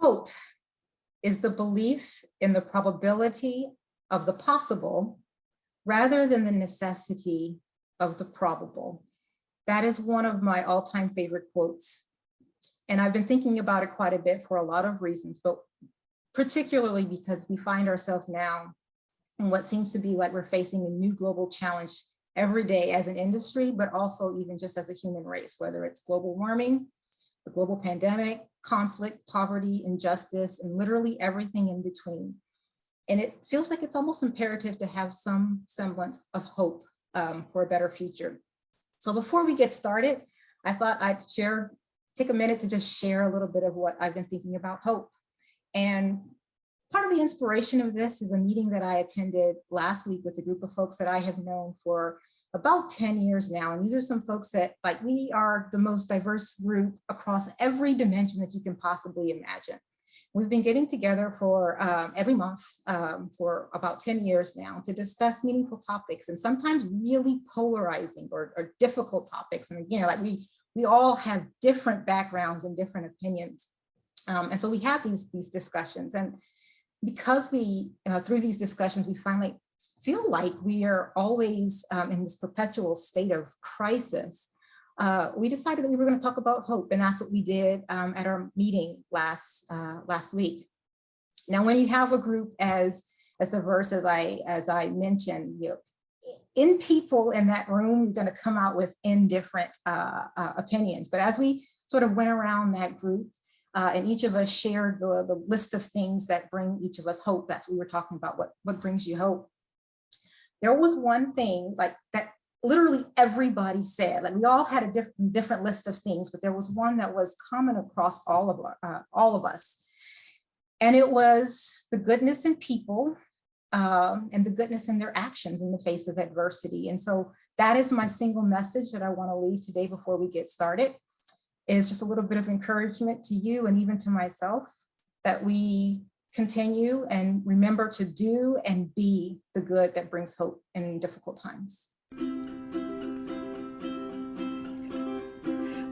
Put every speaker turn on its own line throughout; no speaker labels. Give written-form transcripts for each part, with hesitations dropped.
Hope is the belief in the probability of the possible rather than the necessity of the probable. That is one of my all-time favorite quotes. And I've been thinking about it quite a bit for a lot of reasons, but particularly because we find ourselves now in what seems to be like we're facing a new global challenge every day as an industry, but also even just as a human race, whether it's global warming, the global pandemic, conflict, poverty, injustice, and literally everything in between. And it feels like it's almost imperative to have some semblance of hope for a better future. So before we get started, I thought I'd take a minute to just share a little bit of what I've been thinking about hope. And part of the inspiration of this is a meeting that I attended last week with a group of folks that I have known for about 10 years now. And these are some folks that, like, we are the most diverse group across every dimension that you can possibly imagine. We've been getting together for every month for about 10 years now to discuss meaningful topics and sometimes really polarizing or difficult topics. And again, like we all have different backgrounds and different opinions. And so we have these discussions. And because we, through these discussions, we finally feel like we are always in this perpetual state of crisis, we decided that we were going to talk about hope, and that's what we did at our meeting last week. Now, when you have a group as diverse as I mentioned, in people in that room, you're going to come out with different opinions. But as we sort of went around that group, and each of us shared the list of things that bring each of us hope. That's what we were talking about. What brings you hope? There was one thing like that literally everybody said. Like we all had a different list of things, but there was one that was common across all of us, and it was the goodness in people and the goodness in their actions in the face of adversity. And so that is my single message that I want to leave today before we get started. Is just a little bit of encouragement to you and even to myself that we continue and remember to do and be the good that brings hope in difficult times.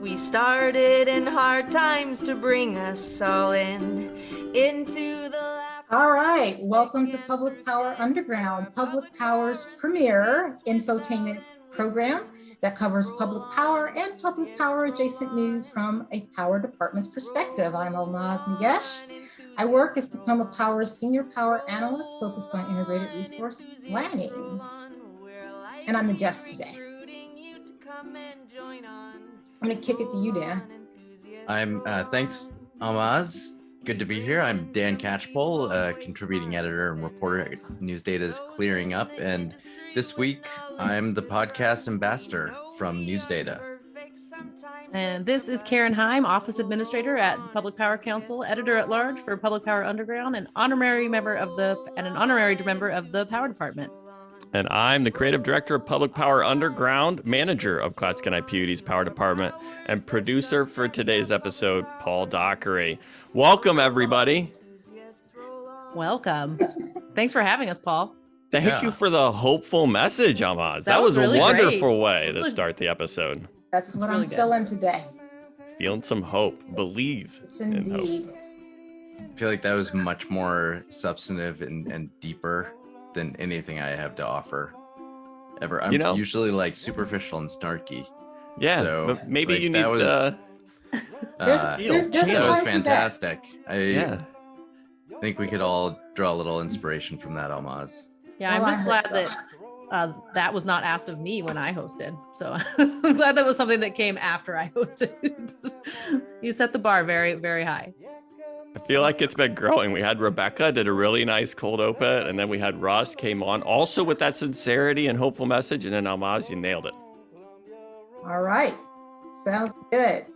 We started in hard times to bring us all into the
All right, welcome to Public Power Underground, Public Power's premier infotainment program that covers public power and public power adjacent news from a power department's perspective. I'm Ahlmahz Negash. I work as Tacoma Power's senior power analyst focused on integrated resource planning. And I'm the guest today. I'm gonna kick it to you, Dan.
Thanks, Ahlmahz. Good to be here. I'm Dan Catchpole, contributing editor and reporter at NewsData's Clearing Up. And this week, I'm the podcast ambassador from NewsData.
And this is Karen Heim, office administrator at the Public Power Council, editor at large for Public Power Underground, and an honorary member of the Power Department.
And I'm the creative director of Public Power Underground, manager of Clatskanie Pewte's Power Department, and producer for today's episode, Paul Dockery. Welcome, everybody.
Welcome. Thanks for having us, Paul.
Thank you for the hopeful message, Ahlmahz. That was really a wonderful way to start the episode.
That's what I'm feeling today.
Feeling some hope. Believe.
Yes, indeed.
I feel like that was much more substantive and deeper than anything I have to offer ever. I'm usually like superficial and snarky.
Yeah,
so
but maybe
like,
you need
that was fantastic. I think we could all draw a little inspiration from that, Ahlmahz.
Yeah, I'm just glad that that was not asked of me when I hosted. So I'm glad that was something that came after I hosted. You set the bar very, very high.
I feel like it's been growing. We had Rebecca did a really nice cold open, and then we had Russ came on also with that sincerity and hopeful message, and then Ahlmahz, you nailed it.
All right, sounds good.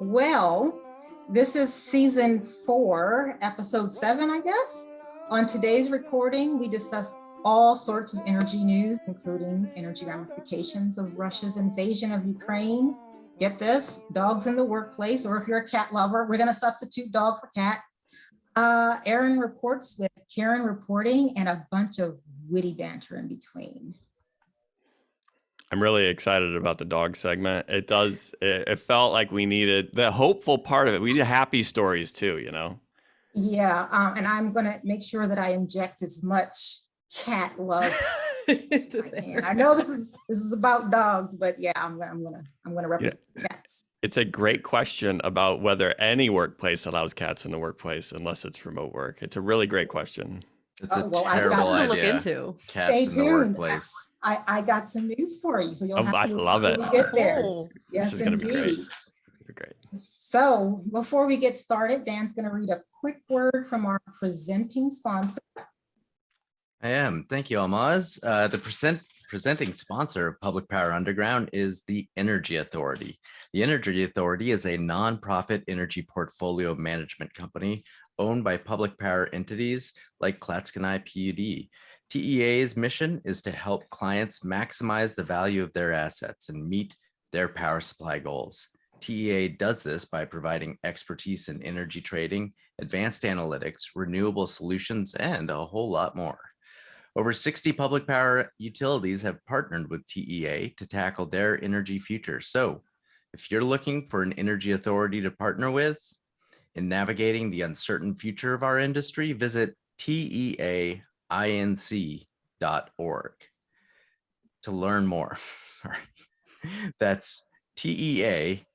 Well, this is season 4, episode 7, I guess. On today's recording, we discuss all sorts of energy news, including energy ramifications of Russia's invasion of Ukraine. Get this, dogs in the workplace, or if you're a cat lover, we're gonna substitute dog for cat. Arin reports with Karen reporting, and a bunch of witty banter in between.
I'm really excited about the dog segment. It felt like we needed the hopeful part of it. We need happy stories too,
Yeah, and I'm gonna make sure that I inject as much cat love as I can. I know this is about dogs, but yeah, I'm gonna represent cats.
It's a great question about whether any workplace allows cats in the workplace unless it's remote work. It's a really great question.
It's a
Well, I've got
terrible
something to look
idea.
into.
Cats
Stay
in the
tuned.
workplace.
I got some news for you, so you'll
Oh,
have
I
to
love
wait
it.
till we get there.
Oh,
Yes,
This is going to be great.
indeed.
It's gonna be great.
So before we get started, Dan's going to read a quick word from our presenting sponsor.
I am. Thank you, Ahlmahz. The presenting sponsor of Public Power Underground is the Energy Authority. The Energy Authority is a nonprofit energy portfolio management company owned by public power entities like Clatskanie PUD. TEA's mission is to help clients maximize the value of their assets and meet their power supply goals. TEA does this by providing expertise in energy trading, advanced analytics, renewable solutions, and a whole lot more. Over 60 public power utilities have partnered with TEA to tackle their energy future. So if you're looking for an energy authority to partner with in navigating the uncertain future of our industry, visit teainc.org to learn more. Sorry, that's teainc.org.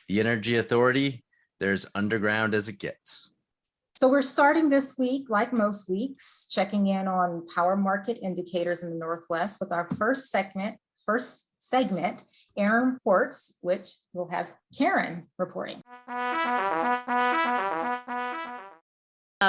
The Energy Authority, there's underground as it gets.
So we're starting this week, like most weeks, checking in on power market indicators in the Northwest with our first segment, Arin Reports, which will have Karen reporting.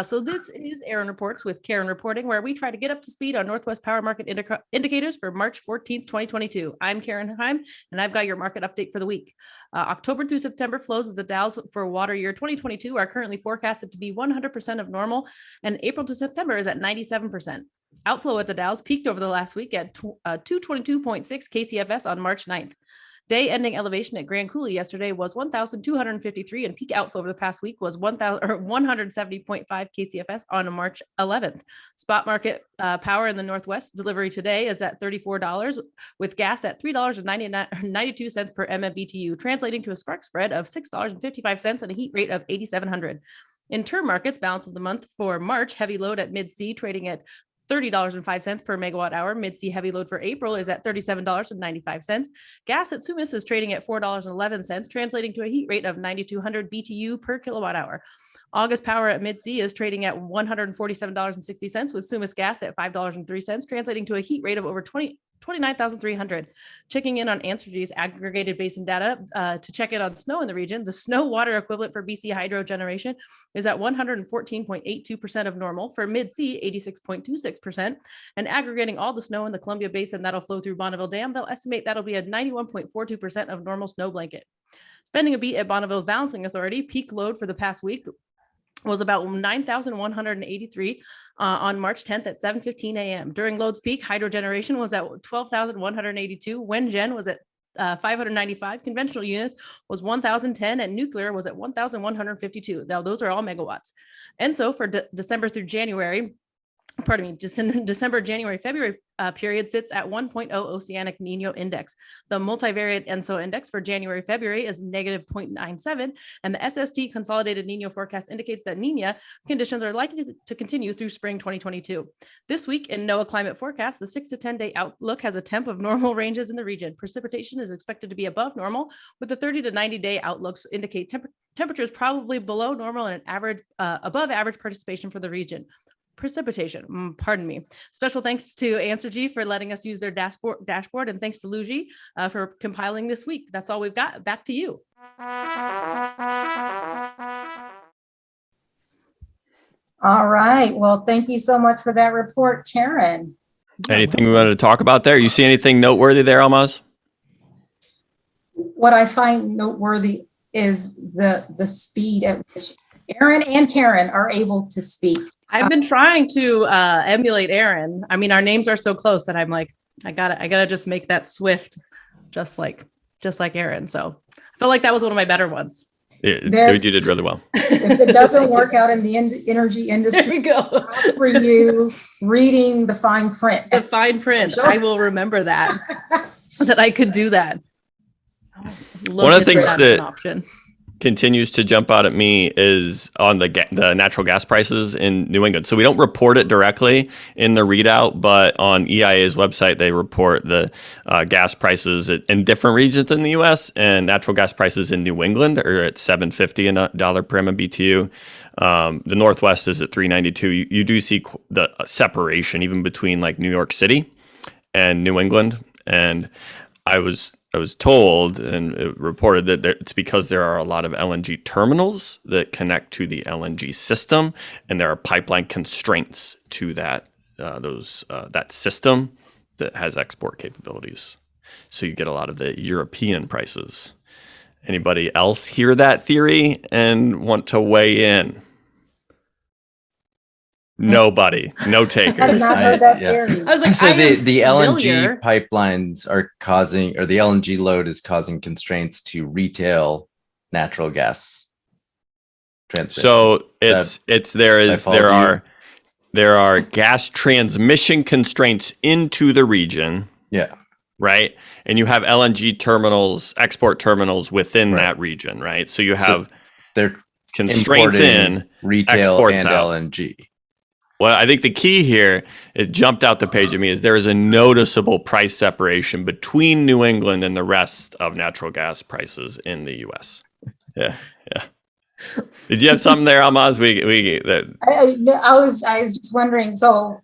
So this is Arin Reports with Karen reporting, where we try to get up to speed on Northwest power market indicators for March 14th, 2022. I'm Karen Heim, and I've got your market update for the week. October through September flows of the Dows for water year 2022 are currently forecasted to be 100% of normal, and April to September is at 97%. Outflow at the Dows peaked over the last week at 222.6 KCFS on March 9th. Day ending elevation at Grand Coulee yesterday was 1,253, and peak outflow over the past week was 170.5 KCFS on March 11th. Spot market power in the Northwest delivery today is at $34, with gas at $3.92 per MMBTU, translating to a spark spread of $6.55 and a heat rate of 8,700. In term markets, balance of the month for March, heavy load at Mid-C trading at $30.05 per megawatt hour. Mid-C heavy load for April is at $37.95. Gas at Sumas is trading at $4.11, translating to a heat rate of 9,200 BTU per kilowatt hour. August power at Mid-C is trading at $147.60, with Sumas gas at $5.03, translating to a heat rate of over 29,300. Checking in on Answergy's aggregated basin data to check in on snow in the region. The snow water equivalent for BC hydro generation is at 114.82% of normal. For Mid-C, 86.26%. And aggregating all the snow in the Columbia Basin that'll flow through Bonneville Dam, they'll estimate that'll be at 91.42% of normal snow blanket. Spending a beat at Bonneville's Balancing Authority, peak load for the past week was about 9,183 on March 10th at 7:15 a.m. During load's peak, hydro generation was at 12,182. Wind gen was at 595. Conventional units was 1,010, and nuclear was at 1,152. Now, those are all megawatts. And so for December through January, December, January, February period sits at 1.0 Oceanic Nino Index. The multivariate ENSO index for January, February is negative 0.97, and the SST consolidated Nino forecast indicates that Nina conditions are likely to continue through spring 2022. This week in NOAA climate forecast, the 6 to 10 day outlook has a temp of normal ranges in the region. Precipitation is expected to be above normal, with the 30 to 90 day outlooks indicate temperatures probably below normal and an average above average precipitation for the region. Precipitation, pardon me. Special thanks to Answergy for letting us use their dashboard, and thanks to Luigi for compiling this week. That's all we've got. Back to you.
All right. Well, thank you so much for that report, Karen.
Anything we wanted to talk about there? You see anything noteworthy there, Ahlmahz?
What I find noteworthy is the speed at which Arin and Karen are able to speak.
I've been trying to emulate Arin. I mean, our names are so close that I'm like, I gotta just make that swift, just like Arin. So I felt like that was one of my better ones.
You did really well.
If it doesn't work out in the energy industry,
There we go.
for you reading the fine print.
The fine print. I will remember that I could do that.
One of the things that continues to jump out at me is on the natural gas prices in New England. So we don't report it directly in the readout, but on EIA's website, they report the gas prices in different regions in the U.S. and natural gas prices in New England are at $7.50 per MMBTU. The Northwest is at $3.92. You do see the separation even between like New York City and New England. And I was told and it reported that it's because there are a lot of LNG terminals that connect to the LNG system, and there are pipeline constraints to that system that has export capabilities. So you get a lot of the European prices. Anybody else hear that theory and want to weigh in? Nobody, no takers.
I have not heard that theory.
I was like,
So
I am
the
familiar.
LNG pipelines are causing, or the LNG load is causing constraints to retail natural gas transmission.
So there are gas transmission constraints into the region.
Yeah.
Right. And you have LNG terminals, export terminals within that region, right? So you have
they're
constraints in
retail
exports
and
out.
LNG.
Well, I think the key here, it jumped out the page at me, is there is a noticeable price separation between New England and the rest of natural gas prices in the U.S. Yeah. Did you have something there, Ahlmahz?
I was just wondering. So,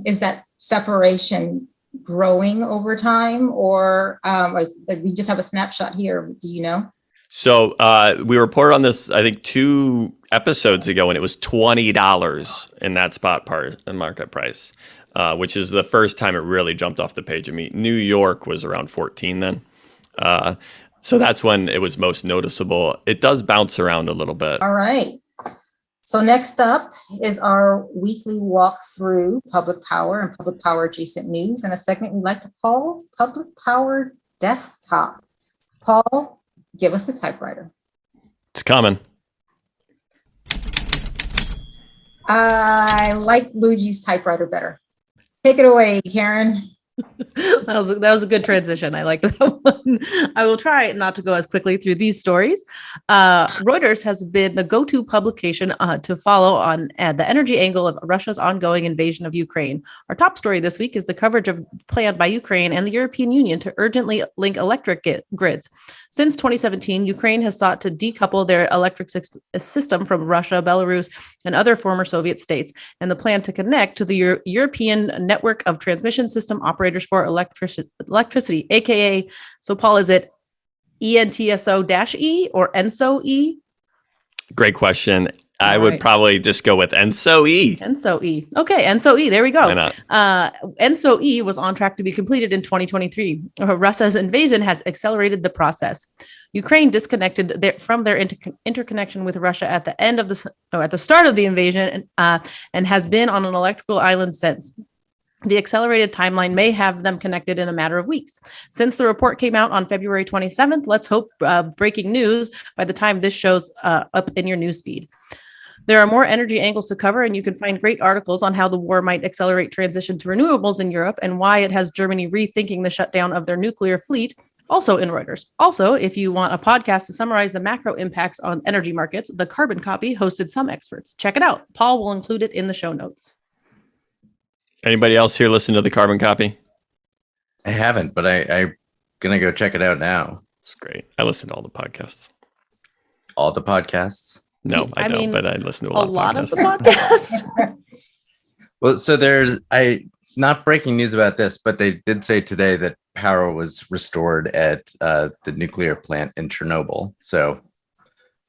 is that separation growing over time, or like we just have a snapshot here? Do you know?
So we reported on this, I think, 2 episodes ago, and it was $20 in that spot market price, which is the first time it really jumped off the page. I mean, New York was around 14 then. So that's when it was most noticeable. It does bounce around a little bit.
All right. So next up is our weekly walk through public power and public power adjacent news, and a segment we like to call Public Power Desktop. Paul, give us the typewriter.
It's coming.
I like Luigi's typewriter better. Take it away, Karen.
That was a good transition. I like that one. I will try not to go as quickly through these stories. Reuters has been the go-to publication to follow on the energy angle of Russia's ongoing invasion of Ukraine. Our top story this week is the coverage of plan by Ukraine and the European Union to urgently link electric grids. Since 2017, Ukraine has sought to decouple their electric system from Russia, Belarus, and other former Soviet states, and the plan to connect to the European network of transmission system operators for electricity, aka, so Paul, is it ENTSO-E or ENSO-E?
Great question. I would probably just go with ENSO-E.
ENSO-E. Okay, ENSO-E. There we go.
Why not?
ENSO-E was on track to be completed in 2023. Russia's invasion has accelerated the process. Ukraine disconnected from their interconnection with Russia at the start of the invasion, and has been on an electrical island since. The accelerated timeline may have them connected in a matter of weeks. Since the report came out on February 27th, let's hope breaking news by the time this shows up in your newsfeed. There are more energy angles to cover, and you can find great articles on how the war might accelerate transition to renewables in Europe and why it has Germany rethinking the shutdown of their nuclear fleet, also in Reuters. Also, if you want a podcast to summarize the macro impacts on energy markets, The Carbon Copy hosted some experts. Check it out. Paul will include it in the show notes.
Anybody else here listen to The Carbon Copy?
I haven't, but I'm going to go check it out now.
It's great. I listen to all the podcasts.
All the podcasts?
No, I don't, but I listen to a lot
of
of
the podcasts.
Well, so not breaking news about this, but they did say today that power was restored at the nuclear plant in Chernobyl. So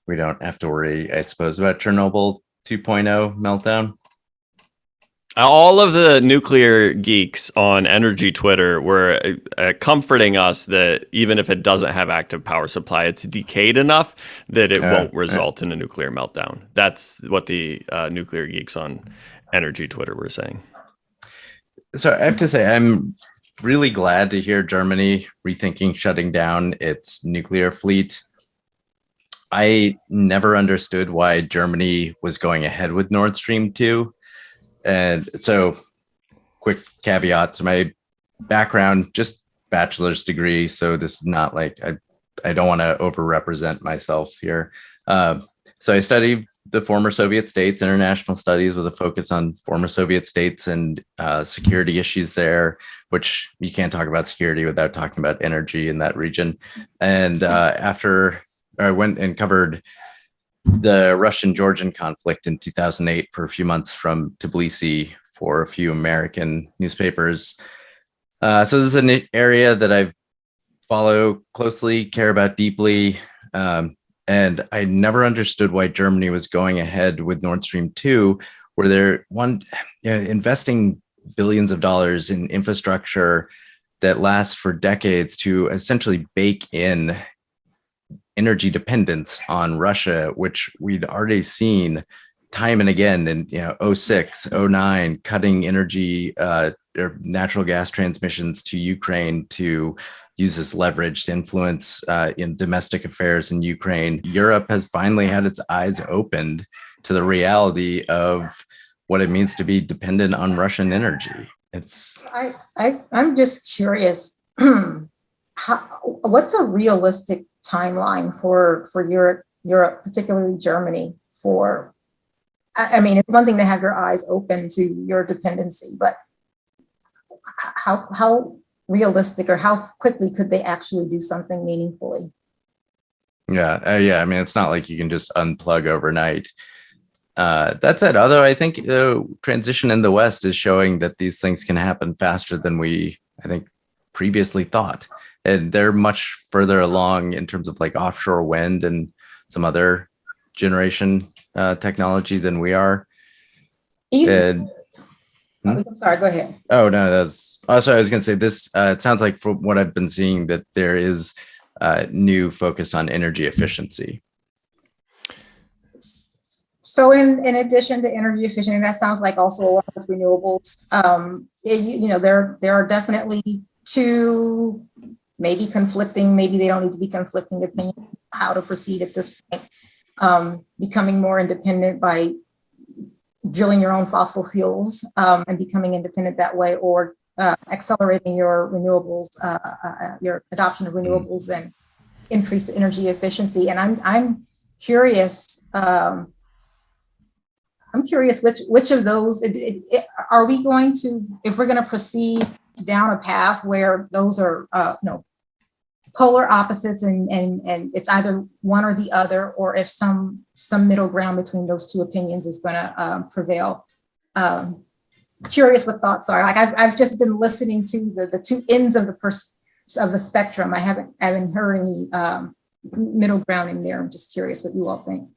we don't have to worry, I suppose, about Chernobyl 2.0 meltdown.
All of the nuclear geeks on energy Twitter were comforting us that even if it doesn't have active power supply, it's decayed enough that it won't result in a nuclear meltdown. That's what the nuclear geeks on energy Twitter were saying.
So I have to say, I'm really glad to hear Germany rethinking shutting down its nuclear fleet. I never understood why Germany was going ahead with Nord Stream 2. And so, quick caveat to my background, just bachelor's degree. So this is not like, I don't want to overrepresent myself here. So I studied the former Soviet states, international studies with a focus on former Soviet states and security issues there, which you can't talk about security without talking about energy in that region. And after I went and covered the Russian-Georgian conflict in 2008 for a few months from Tbilisi for a few American newspapers. So this is an area that I follow closely, care about deeply. And I never understood why Germany was going ahead with Nord Stream 2, where they're investing billions of dollars in infrastructure that lasts for decades to essentially bake in energy dependence on Russia, which we'd already seen time and again in 06, 09, cutting energy or natural gas transmissions to Ukraine to use as leverage to influence in domestic affairs in Ukraine. Europe has finally had its eyes opened to the reality of what it means to be dependent on Russian energy.
I'm just curious, what's a realistic timeline for Europe, particularly Germany, for, I mean, it's one thing to have your eyes open to your dependency, but how realistic or how quickly could they actually do something meaningfully?
Yeah. I mean, it's not like you can just unplug overnight. That said, although I think the transition in the West is showing that these things can happen faster than we, I think, previously thought. And they're much further along in terms of like offshore wind and some other generation technology than we are.
I'm sorry, go ahead.
Oh, no, that's also, I was going to say this. It sounds like from what I've been seeing that there is new focus on energy efficiency.
So in addition to energy efficiency, that sounds like also along with renewables, there are definitely two, maybe conflicting, maybe they don't need to be conflicting opinions, how to proceed at this point, becoming more independent by drilling your own fossil fuels and becoming independent that way, or accelerating your renewables, your adoption of renewables and increase the energy efficiency. And I'm curious, which of those are we going to, if we're going to proceed down a path where those are polar opposites and it's either one or the other, or if some middle ground between those two opinions is going to prevail. Curious what thoughts are. Like I've just been listening to the two ends of the spectrum. I haven't heard any middle ground in there. I'm just curious what you all think.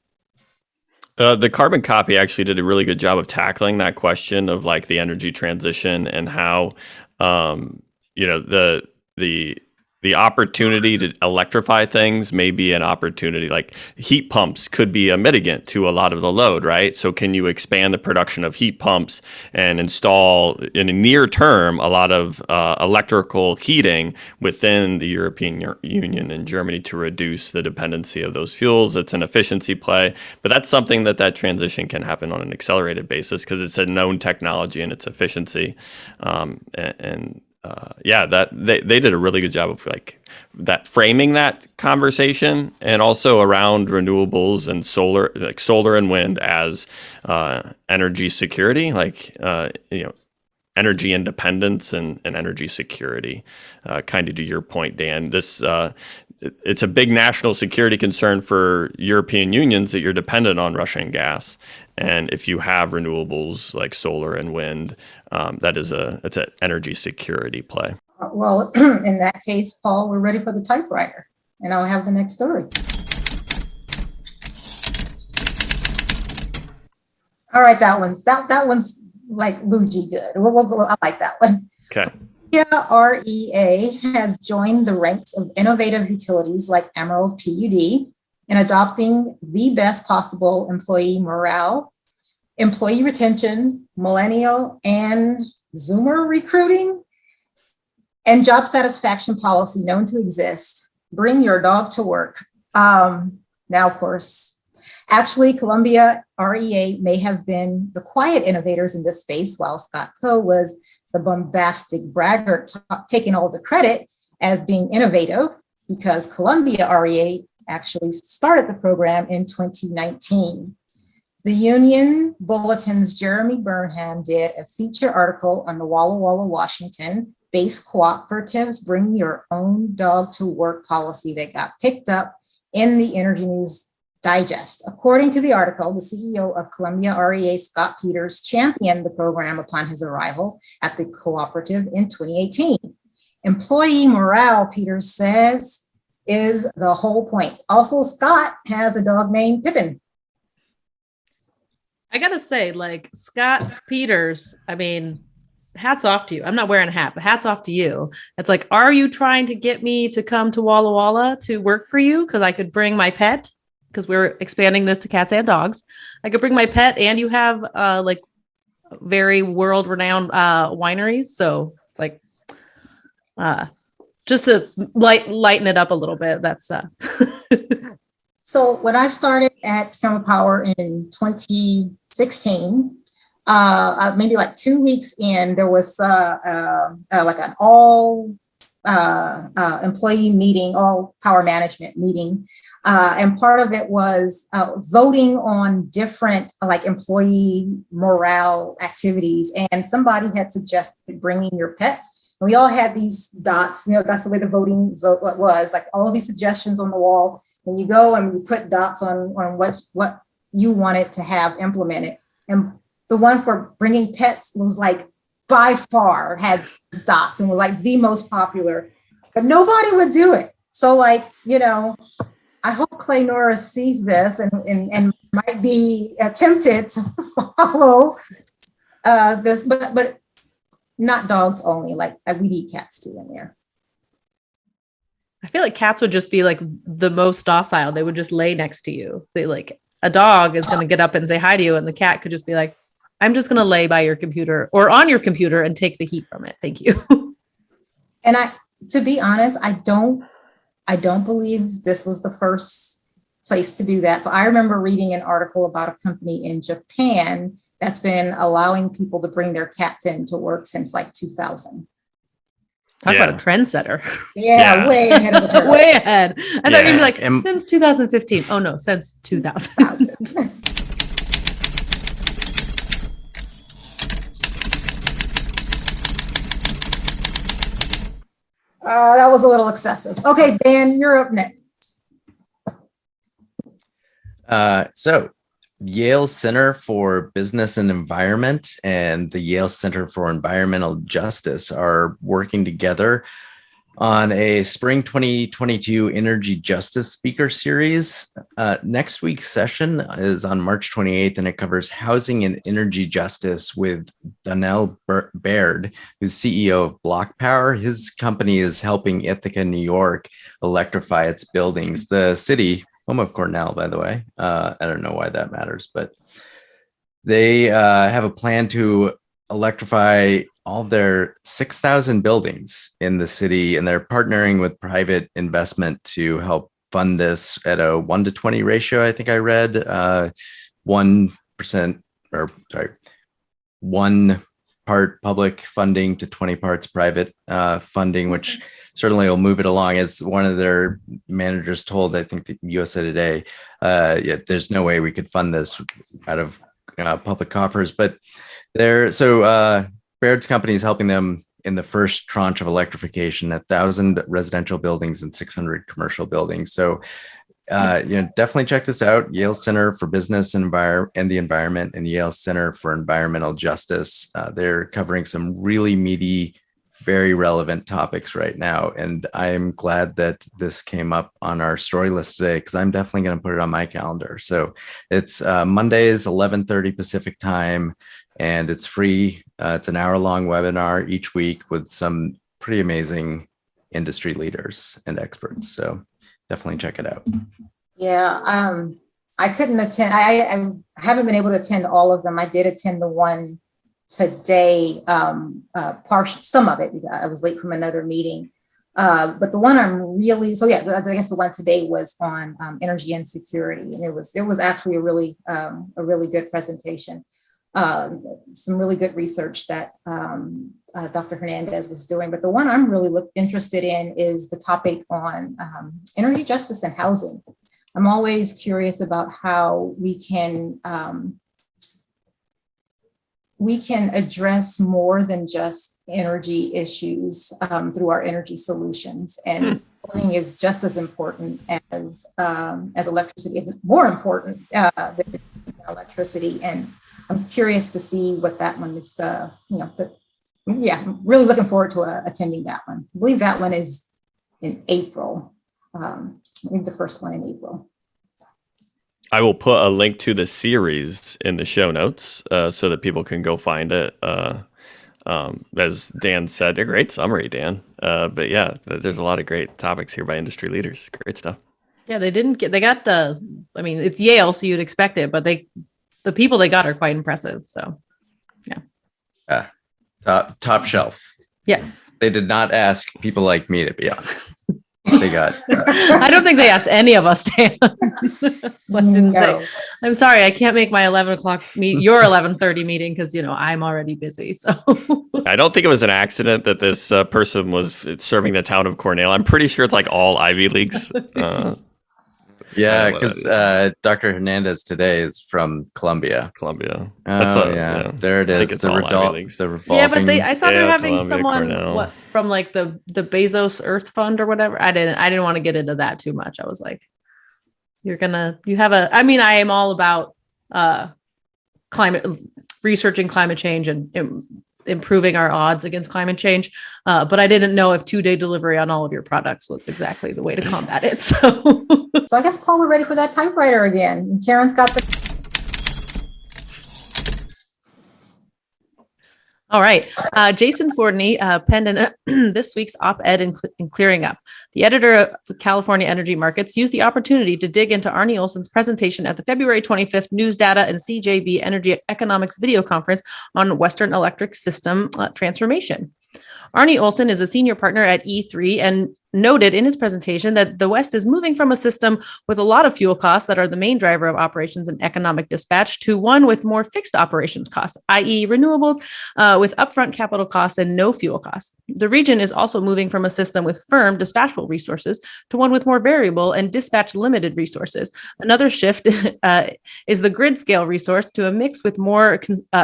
The carbon copy actually did a really good job of tackling that question of like the energy transition and how, the opportunity to electrify things may be an opportunity. Like heat pumps could be a mitigant to a lot of the load, right? So can you expand the production of heat pumps and install in a near term a lot of electrical heating within the European Union and Germany to reduce the dependency of those fuels? It's an efficiency play, but that's something that transition can happen on an accelerated basis because it's a known technology and its efficiency. That they did a really good job of like that framing that conversation, and also around renewables and solar and wind as energy security, energy independence and energy security. Kind of to your point, Dan, this it's a big national security concern for European unions that you're dependent on Russian gas. And if you have renewables like solar and wind, it's an energy security play.
Well, in that case, Paul, we're ready for the typewriter, and I'll have the next story. All right, that one's like Luigi good. We'll go. I like that one.
Okay.
REA has joined the ranks of innovative utilities like Emerald PUD in adopting the best possible employee morale, employee retention, millennial and Zoomer recruiting, and job satisfaction policy known to exist. Bring your dog to work. Now, of course, actually, Columbia REA may have been the quiet innovators in this space, while Scott Coe was the bombastic braggart taking all the credit as being innovative, because Columbia REA actually started the program in 2019. The Union Bulletin's Jeremy Burnham did a feature article on the Walla Walla, Washington-based cooperatives bring your own dog to work policy that got picked up in the Energy News Digest. According to the article, the CEO of Columbia REA, Scott Peters, championed the program upon his arrival at the cooperative in 2018. Employee morale, Peters says, is the whole point. Also, Scott has a dog named Pippin.
I gotta say, like, Scott Peters, I mean, hats off to you. I'm not wearing a hat, but hats off to you. It's like, are you trying to get me to come to Walla Walla to work for you? Because I could bring my pet, because we're expanding this to cats and dogs. I could bring my pet, and you have like very world-renowned wineries. So it's like, just to lighten it up a little bit. That's
So when I started at Tacoma Power in 2016, maybe like 2 weeks in, there was like an all employee meeting, all power management meeting. And part of it was voting on different like employee morale activities. And somebody had suggested bringing your pets. And we all had these dots, you know, that's the way the vote was, like all of these suggestions on the wall. And you go and you put dots on what you wanted to have implemented. And the one for bringing pets was like by far had dots and was like the most popular, but nobody would do it. So like, you know, I hope Clay Norris sees this and might be tempted to follow this, but not dogs only, like we need cats too in there.
I feel like cats would just be like the most docile. They would just lay next to you. They like a dog is going to get up and say hi to you, and the cat could just be like, I'm just going to lay by your computer or on your computer and take the heat from it. Thank you.
And to be honest, I don't believe this was the first place to do that. So I remember reading an article about a company in Japan that's been allowing people to bring their cats in to work since like 2000.
Talk about a trendsetter.
Yeah, way ahead of the curve.
Way ahead. I thought you'd be like, since 2015. Oh no, since 2000.
That was a little excessive. Okay, Dan, you're up next.
So Yale Center for Business and Environment and the Yale Center for Environmental Justice are working together on a spring 2022 energy justice speaker series. Next week's session is on March 28th, and it covers housing and energy justice with Donnell Baird, who's CEO of Block Power. His company is helping Ithaca, New York, electrify its buildings. The city, home of Cornell, by the way. I don't know why that matters, but they have a plan to electrify all of their 6,000 buildings in the city, and they're partnering with private investment to help fund this at a 1-to-20 ratio. I think I read 1%, or sorry, 1 part public funding to 20 parts private funding, which certainly will move it along. As one of their managers told, I think, the USA Today, there's no way we could fund this out of public coffers. But Baird's company is helping them in the first tranche of electrification, 1,000 residential buildings and 600 commercial buildings. So definitely check this out. Yale Center for Business and the Environment and Yale Center for Environmental Justice. They're covering some really meaty, very relevant topics right now. And I'm glad that this came up on our story list today, because I'm definitely going to put it on my calendar. So it's Mondays, 11:30 Pacific time, and it's free. It's an hour-long webinar each week with some pretty amazing industry leaders and experts. So definitely check it out.
Yeah, I couldn't attend. I haven't been able to attend all of them. I did attend the one today, some of it, because I was late from another meeting. But the one I guess the one today was on energy and security, and it was actually a really good presentation. some really good research that Dr. Hernandez was doing. But the one I'm really interested in is the topic on energy justice and housing. I'm always curious about how we can address more than just energy issues through our energy solutions. And housing is just as important as electricity, if it's more important than electricity. And I'm curious to see what that one is, I'm really looking forward to attending that one. I believe that one is in April. I think the first one in April.
I will put a link to the series in the show notes so that people can go find it. As Dan said, a great summary, Dan. But yeah, there's a lot of great topics here by industry leaders. Great stuff.
Yeah, they got it's Yale, so you'd expect it, but the people they got are quite impressive. So yeah.
Top shelf.
Yes.
They did not ask people like me to be on. They got.
I don't think they asked any of us, Dan. So I didn't say. I'm sorry, I can't make my 11 o'clock your 11:30 meeting because I'm already busy. So
I don't think it was an accident that this person was serving the town of Cornell. I'm pretty sure it's like all Ivy Leagues.
Yeah, because Dr. Hernandez today is from Columbia.
That's
there it is.
I think it's all Ivy Leagues.
Yeah, but I saw they're having
Columbia,
someone
Cornell.
from like the Bezos Earth Fund or whatever. I didn't want to get into that too much. I was like, I am all about researching climate change and improving our odds against climate change. But I didn't know if 2-day delivery on all of your products was exactly the way to combat it.
So I guess, Paul, we're ready for that typewriter again. Karen's got the...
All right. Jason Fordney penned in this week's op-ed in Clearing Up. The editor of California Energy Markets used the opportunity to dig into Arne Olson's presentation at the February 25th NewsData and CJB Energy Economics video conference on Western electric system transformation. Arne Olson is a senior partner at E3 and noted in his presentation that the West is moving from a system with a lot of fuel costs that are the main driver of operations and economic dispatch to one with more fixed operations costs, i.e. renewables with upfront capital costs and no fuel costs. The region is also moving from a system with firm dispatchable resources to one with more variable and dispatch limited resources. Another shift is the grid scale resource to a mix with more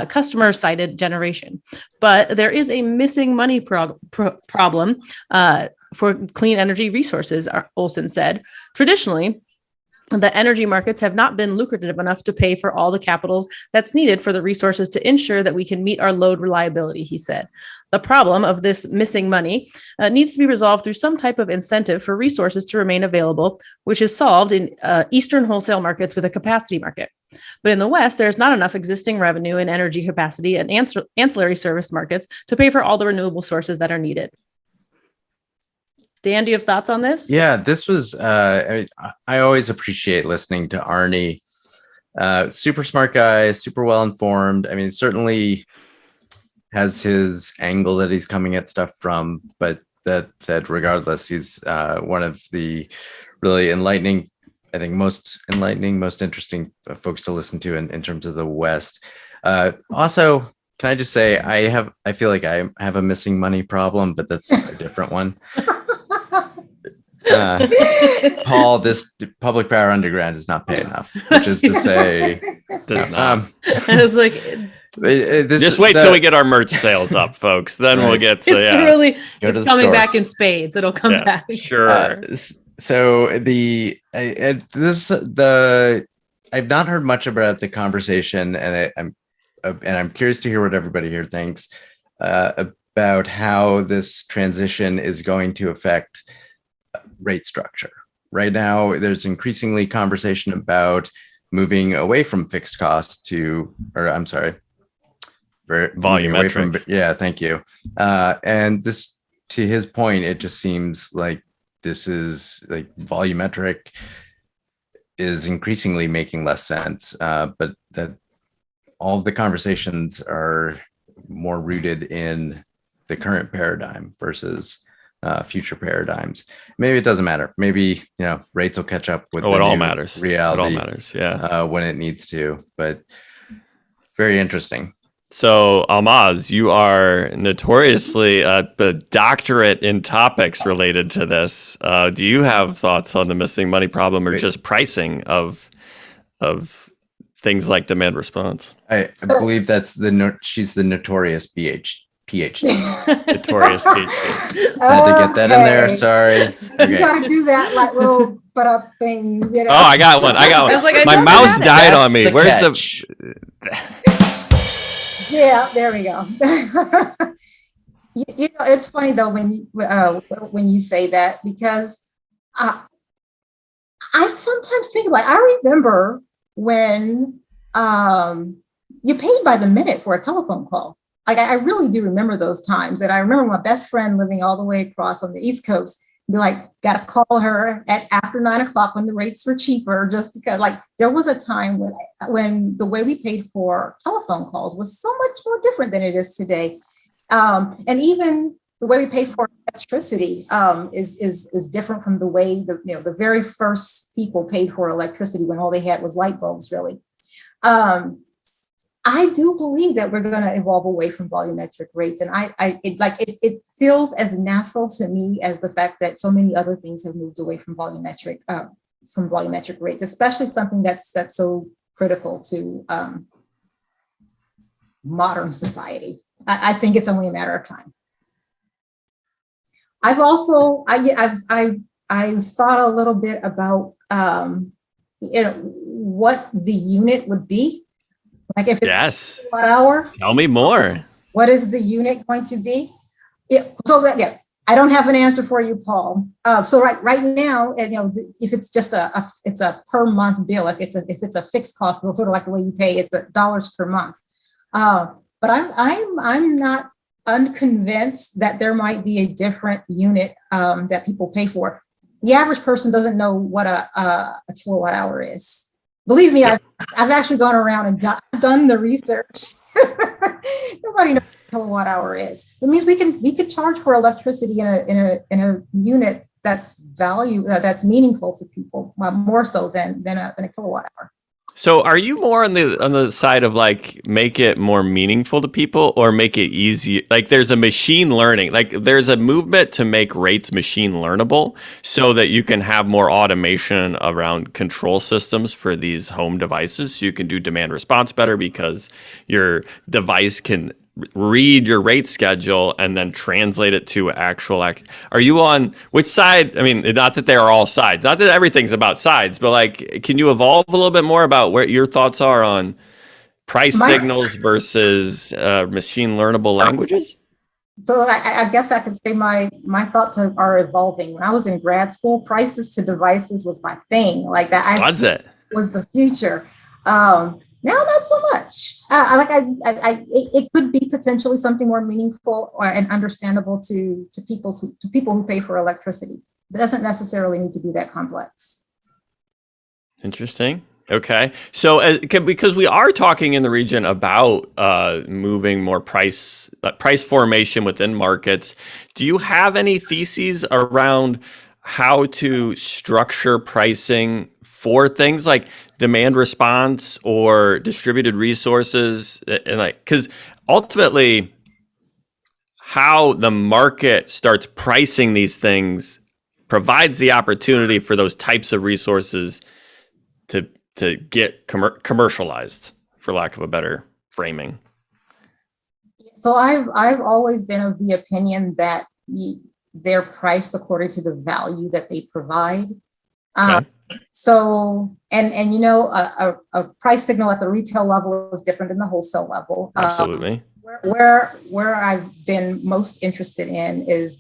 customer sided generation. But there is a missing money problem for clean energy resources, Olson said. Traditionally, the energy markets have not been lucrative enough to pay for all the capitals that's needed for the resources to ensure that we can meet our load reliability, he said. The problem of this missing money needs to be resolved through some type of incentive for resources to remain available, which is solved in Eastern wholesale markets with a capacity market. But in the West, there's not enough existing revenue in energy capacity and ancillary service markets to pay for all the renewable sources that are needed. Dan, do you have thoughts on this?
Yeah, this was, I always appreciate listening to Arne. Super smart guy, super well informed. I mean, certainly has his angle that he's coming at stuff from, but that said, regardless, he's one of the really enlightening, I think most enlightening, most interesting folks to listen to in terms of the West. Also, can I just say, I feel like I have a missing money problem, but that's a different one. Paul, this public power underground does not pay enough, which is to say,
I was like,
just wait till we get our merch sales up, folks. Then we'll get to
it's coming back in spades. It'll come back.
Sure.
So I've not heard much about the conversation, and I'm curious to hear what everybody here thinks about how this transition is going to affect rate structure. Right now, there's increasingly conversation about moving away from fixed costs to,
volumetric.
Yeah, thank you. And this, to his point, it just seems like this is like volumetric is increasingly making less sense, but that all of the conversations are more rooted in the current paradigm versus future paradigms. Maybe it doesn't matter. Maybe rates will catch up with
it all matters.
Reality.
It all matters. Yeah,
when it needs to. But Very interesting.
So, Ahlmahz, you are notoriously the doctorate in topics related to this. Do you have thoughts on the missing money problem, or just pricing of things like demand response?
I believe that's she's the notorious PhD.
Notorious PhD.
Had to get that in there. Sorry.
You gotta do that like little but up thing, you know.
Oh, I got one.
I was like, I
My
don't
mouse
have it.
died
That's
on me.
the
Where's
catch.
Yeah, there we go. You know, it's funny though when you say that, because I sometimes think about. I remember when you paid by the minute for a telephone call. Like I really do remember those times, and I remember my best friend living all the way across on the East Coast. Be like, got to call her at after 9 o'clock when the rates were cheaper, just because like there was a time when the way we paid for telephone calls was so much more different than it is today. And even the way we pay for electricity is different from the way the very first people paid for electricity when all they had was light bulbs, really. I do believe that we're going to evolve away from volumetric rates, and it feels as natural to me as the fact that so many other things have moved away from volumetric rates, especially something that's so critical to modern society. I think it's only a matter of time. I've also I've thought a little bit about what the unit would be. Like if it's a kilowatt hour,
Tell me more.
what is the unit going to be? I don't have an answer for you, Paul. So right now, if it's just it's a per month bill. If it's a fixed cost, sort of like the way you pay, it's $1 per month. But I'm not unconvinced that there might be a different unit that people pay for. The average person doesn't know what a kilowatt hour is. Believe me, I've actually gone around and done the research. Nobody knows what a kilowatt hour is. It means we could charge for electricity in a unit that's that's meaningful to people, more so than a kilowatt hour.
So are you more on the side of like make it more meaningful to people, or make it easy? Like there's a machine learning, like there's a movement to make rates machine learnable so that you can have more automation around control systems for these home devices. So you can do demand response better because your device can read your rate schedule and then translate it to actual Are you on which side? I mean, not that they are all sides, not that everything's about sides, but like, can you evolve a little bit more about where your thoughts are on price signals versus machine learnable languages?
So I guess I could say my thoughts are evolving. When I was in grad school, prices to devices was my thing. Like that was the future. Now, not so much. It could be potentially something more meaningful and understandable to people who pay for electricity. It doesn't necessarily need to be that complex.
Interesting. Okay. So because we are talking in the region about moving more price formation within markets, do you have any theses around how to structure pricing for things like demand response or distributed resources? And like, because ultimately how the market starts pricing these things provides the opportunity for those types of resources to get commercialized, for lack of a better framing.
So I've always been of the opinion that they're priced according to the value that they provide.
Okay.
So, and a price signal at the retail level is different than the wholesale level.
Absolutely.
Where I've been most interested in is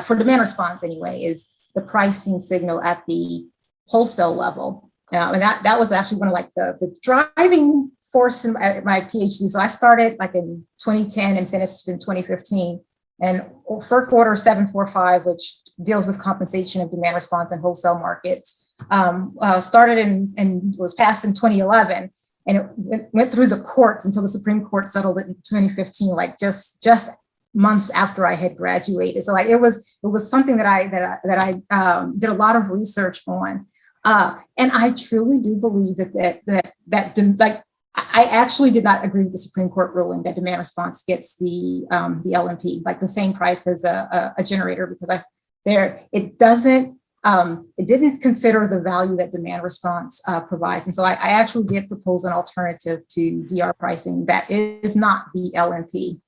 for demand response anyway, is the pricing signal at the wholesale level. And that was actually one of like the driving force in my PhD. So I started like in 2010 and finished in 2015. And FERC Order 745, which deals with compensation of demand response in wholesale markets, started and was passed in 2011. And it went through the courts until the Supreme Court settled it in 2015, like just months after I had graduated. So like it was something that I did a lot of research on. And I truly do believe that I actually did not agree with the Supreme Court ruling that demand response gets the LMP, like the same price as a generator, because it didn't consider the value that demand response provides. And so I actually did propose an alternative to DR pricing that is not the LMP.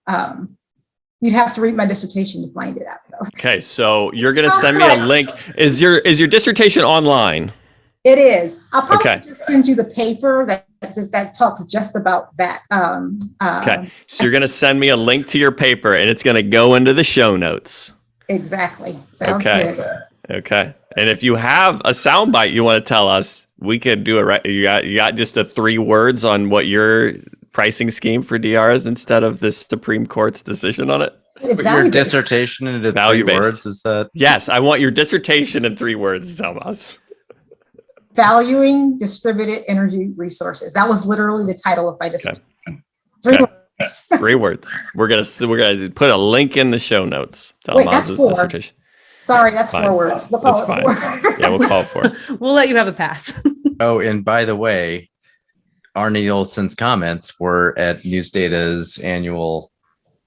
You'd have to read my dissertation to find it out, though.
Okay, so you're going to send me a link. Is your dissertation online?
It is. I'll probably just send you the paper that talks just about that.
Okay, so you're going to send me a link to your paper, and it's going to go into the show notes.
Exactly. Sounds good.
Okay. And if you have a soundbite you want to tell us, we could do it. You got just the 3 words on what your pricing scheme for DR is instead of the Supreme Court's decision on it.
Your dissertation into 3 words, is that?
Yes, I want your dissertation in 3 words, Ahlmahz.
Valuing distributed energy resources. That was literally the title of my dissertation.
Okay.
3 words.
3 words. We're gonna put a link in the show notes to
Wait, that's
Ahlmahz's
4.
dissertation.
Sorry, that's
Fine.
4 words. We'll call
That's
it
fine.
4.
Yeah, we'll call it 4.
We'll let you have a pass.
Oh, and by the way, Arne Olson's comments were at NewsData's annual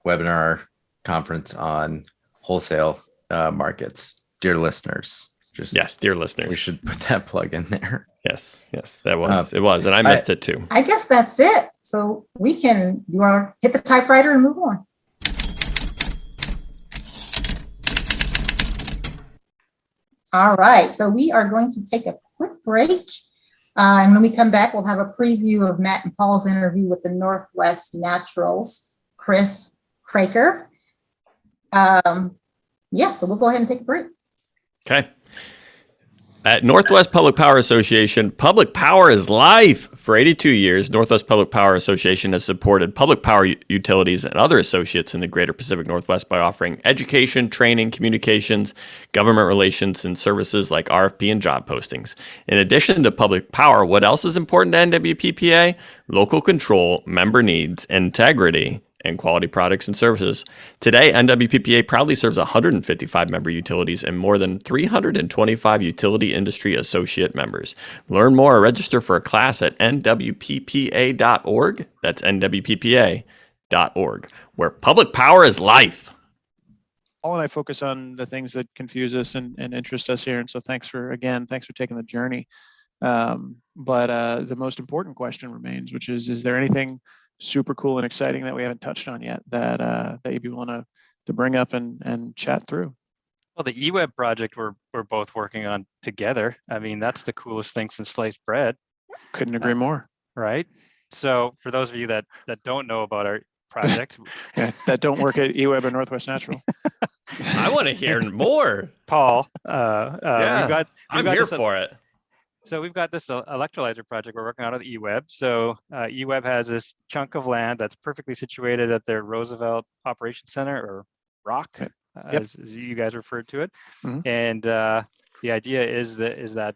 webinar conference on wholesale markets. Dear listeners,
Yes, dear listeners.
we should put that plug in there.
Yes, that was it was, and I missed it too.
I guess that's it. So you want to hit the typewriter and move on. All right, so we are going to take a quick break. And when we come back, we'll have a preview of Matt and Paul's interview with the Northwest Naturals, Chris Kroeker. So we'll go ahead and take a break.
Okay. At Northwest Public Power Association, public power is life. For 82 years, Northwest Public Power Association has supported public power utilities and other associates in the greater Pacific Northwest by offering education, training, communications, government relations, and services like RFP and job postings. In addition to public power, what else is important to NWPPA? Local control, member needs, integrity, and quality products and services. Today, NWPPA proudly serves 155 member utilities and more than 325 utility industry associate members. Learn more or register for a class at nwppa.org. That's nwppa.org, where public power is life.
Paul and I focus on the things that confuse us and interest us here. And so thanks for taking the journey. But the most important question remains, which is there anything super cool and exciting that we haven't touched on yet that you'd be willing to bring up and chat through?
Well, the eWeb project we're both working on together. I mean, that's the coolest thing since sliced bread.
Couldn't agree more.
Right? So for those of you that don't know about our project,
that don't work at eWeb or Northwest Natural.
I want to hear more.
Paul,
I'm here for it.
So we've got this electrolyzer project we're working on at eWeb. So eWeb has this chunk of land that's perfectly situated at their Roosevelt Operations Center, or ROC, as you guys referred to it. Mm-hmm. And the idea is that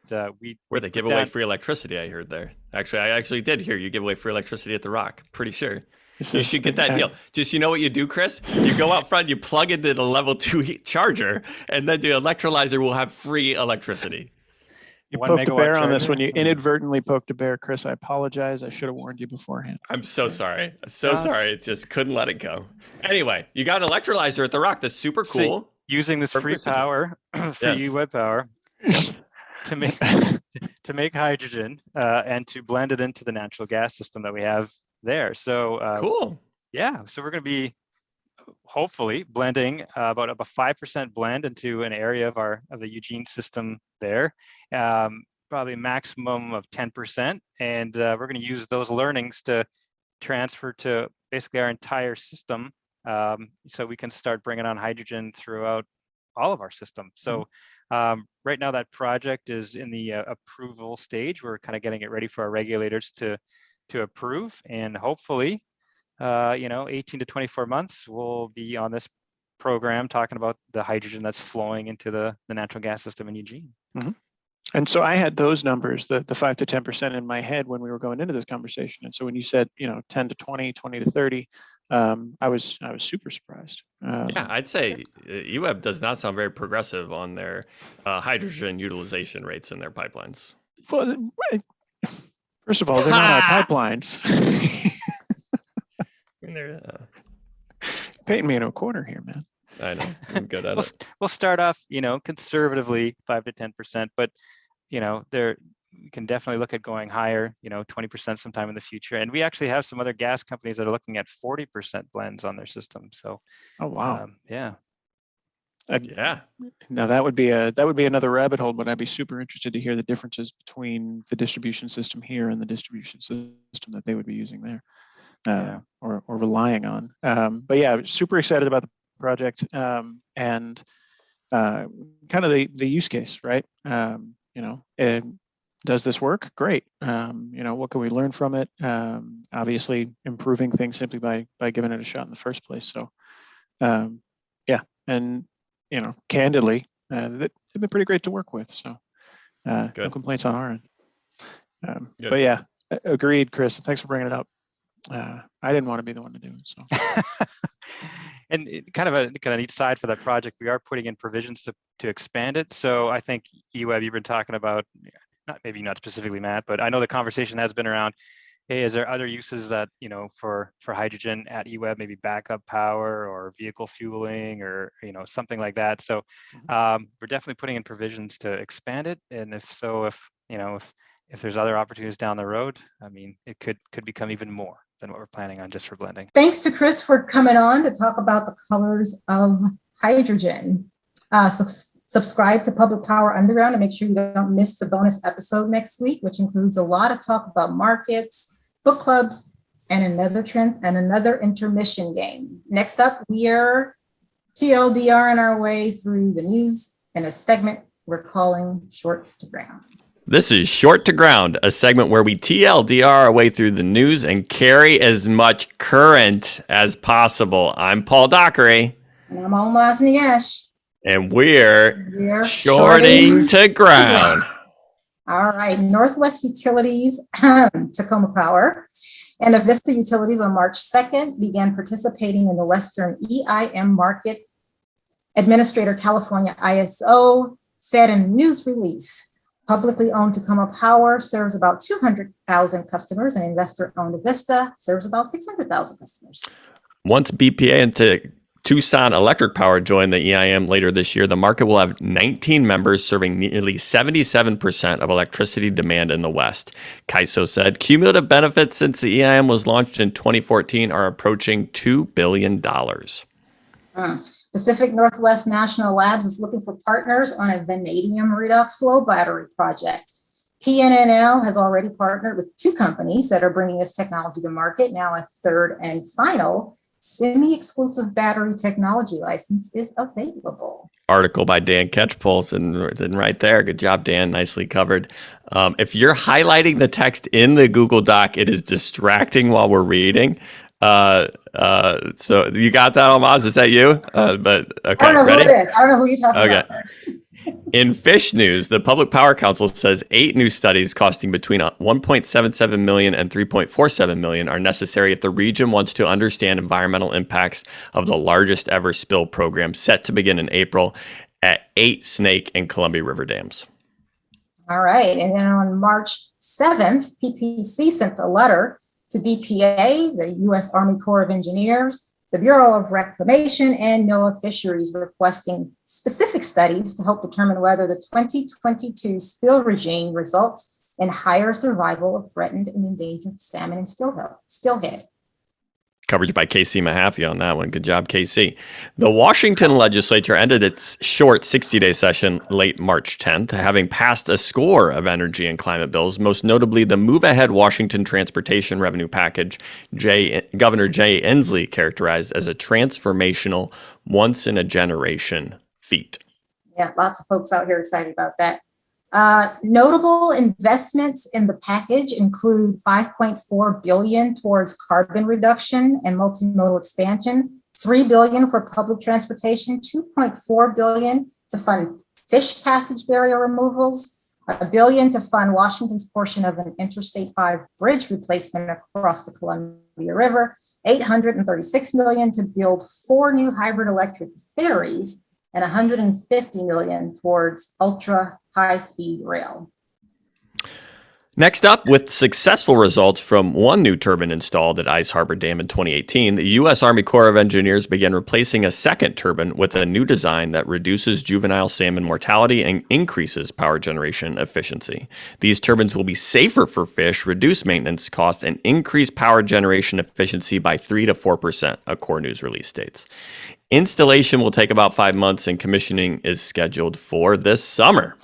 where they give away free electricity. I heard there. Actually, I actually did hear you give away free electricity at the ROC. Pretty sure. You should get that deal. Just, you know what you do, Chris? You go out front, you plug into the level 2 charger, and then the electrolyzer will have free electricity.
You poked a bear on this when you inadvertently poked a bear, Chris. I apologize. I should have warned you beforehand.
I'm so sorry. Sorry. Just couldn't let it go. Anyway, you got an electrolyzer at the ROC. That's super cool.
So using this free power, free eWeb power, to make hydrogen and to blend it into the natural gas system that we have there. So
cool. Yeah.
So we're going to be hopefully blending about a 5% blend into an area of the Eugene system there, probably maximum of 10%. And we're going to use those learnings to transfer to basically our entire system, so we can start bringing on hydrogen throughout all of our system. So right now that project is in the approval stage. We're kind of getting it ready for our regulators to approve, and hopefully 18 to 24 months, we'll be on this program talking about the hydrogen that's flowing into the natural gas system in Eugene.
Mm-hmm. And so I had those numbers, the 5 to 10% in my head when we were going into this conversation. And so when you said, 10 to 20, 20 to 30, I was super surprised.
Yeah, I'd say eWeb does not sound very progressive on their hydrogen utilization rates in their pipelines.
Well, First of all, they're not our pipelines. Painting me in a corner here, man.
I know. I'm good at it.
We'll start off, conservatively 5 to 10%, but there you can definitely look at going higher, 20% sometime in the future. And we actually have some other gas companies that are looking at 40% blends on their system. So,
oh wow,
yeah.
Yeah.
Now that would be another rabbit hole, but I'd be super interested to hear the differences between the distribution system here and the distribution system that they would be using there, or relying on. But yeah, super excited about the project, and kind of the use case, right? And does this work? Great. What can we learn from it? Obviously, improving things simply by giving it a shot in the first place. So, yeah, and candidly, they've been pretty great to work with. So, no complaints on our end. But yeah, agreed, Chris. Thanks for bringing it up. I didn't want to be the one to do it. So,
and kind of a neat side for that project, we are putting in provisions to expand it. So I think eWeb, you've been talking about, maybe not specifically Matt, but I know the conversation has been around, hey, is there other uses that, for hydrogen at eWeb, maybe backup power or vehicle fueling or, something like that. So we're definitely putting in provisions to expand it. And if there's other opportunities down the road, I mean, it could become even more than what we're planning on just for blending.
Thanks to Chris for coming on to talk about the colors of hydrogen. Subscribe to Public Power Underground and make sure you don't miss the bonus episode next week, which includes a lot of talk about markets, book clubs, and another intermission game. Next up, we are TLDR on our way through the news in a segment we're calling Short to Ground.
This is Short to Ground, a segment where we TLDR our way through the news and carry as much current as possible. I'm Paul Dockery.
And I'm Ahlmahz Negash.
And we're shorting to ground.
All right, Northwest Utilities, Tacoma Power, and Avista Utilities on March 2nd began participating in the Western EIM market. Administrator California ISO said in a news release, publicly owned Tacoma Power serves about 200,000 customers, and investor-owned Avista serves about 600,000 customers.
Once BPA into Tucson Electric Power join the EIM later this year, the market will have 19 members serving nearly 77% of electricity demand in the West. CAISO said cumulative benefits since the EIM was launched in 2014 are approaching $2 billion.
Pacific Northwest National Labs is looking for partners on a vanadium redox flow battery project. PNNL has already partnered with 2 companies that are bringing this technology to market. Now a third and final semi-exclusive battery technology license is available.
Article by Dan Catchpole, and right there. Good job, Dan. Nicely covered. If you're highlighting the text in the Google Doc, it is distracting while we're reading. So you got that, Ahlmahz? Is that you? But okay,
I don't know
ready?
who it is. I don't know who you're talking about.
In fish news, the Public Power Council says 8 new studies costing between $1.77 million and $3.47 million are necessary if the region wants to understand environmental impacts of the largest ever spill program set to begin in April at 8 Snake and Columbia River dams.
All right. And then on March 7th, PPC sent a letter to BPA, the U.S. Army Corps of Engineers, the Bureau of Reclamation, and NOAA Fisheries, requesting specific studies to help determine whether the 2022 spill regime results in higher survival of threatened and endangered salmon and steelhead.
Coverage by KC Mahaffey on that one. Good job, KC. The Washington legislature ended its short 60-day session late March 10th, having passed a score of energy and climate bills, most notably the Move Ahead Washington Transportation Revenue Package, Governor Jay Inslee characterized as a transformational, once-in-a-generation feat.
Yeah, lots of folks out here excited about that. Notable investments in the package include $5.4 billion towards carbon reduction and multimodal expansion, $3 billion for public transportation, $2.4 billion to fund fish passage barrier removals, $1 billion to fund Washington's portion of an Interstate 5 bridge replacement across the Columbia River, $836 million to build 4 new hybrid electric ferries, and $150 million towards ultra high-speed rail.
Next up, with successful results from one new turbine installed at Ice Harbor Dam in 2018, the U.S. Army Corps of Engineers began replacing a second turbine with a new design that reduces juvenile salmon mortality and increases power generation efficiency. These turbines will be safer for fish, reduce maintenance costs, and increase power generation efficiency by 3 to 4%, a Corps News release states. Installation will take about 5 months, and commissioning is scheduled for this summer.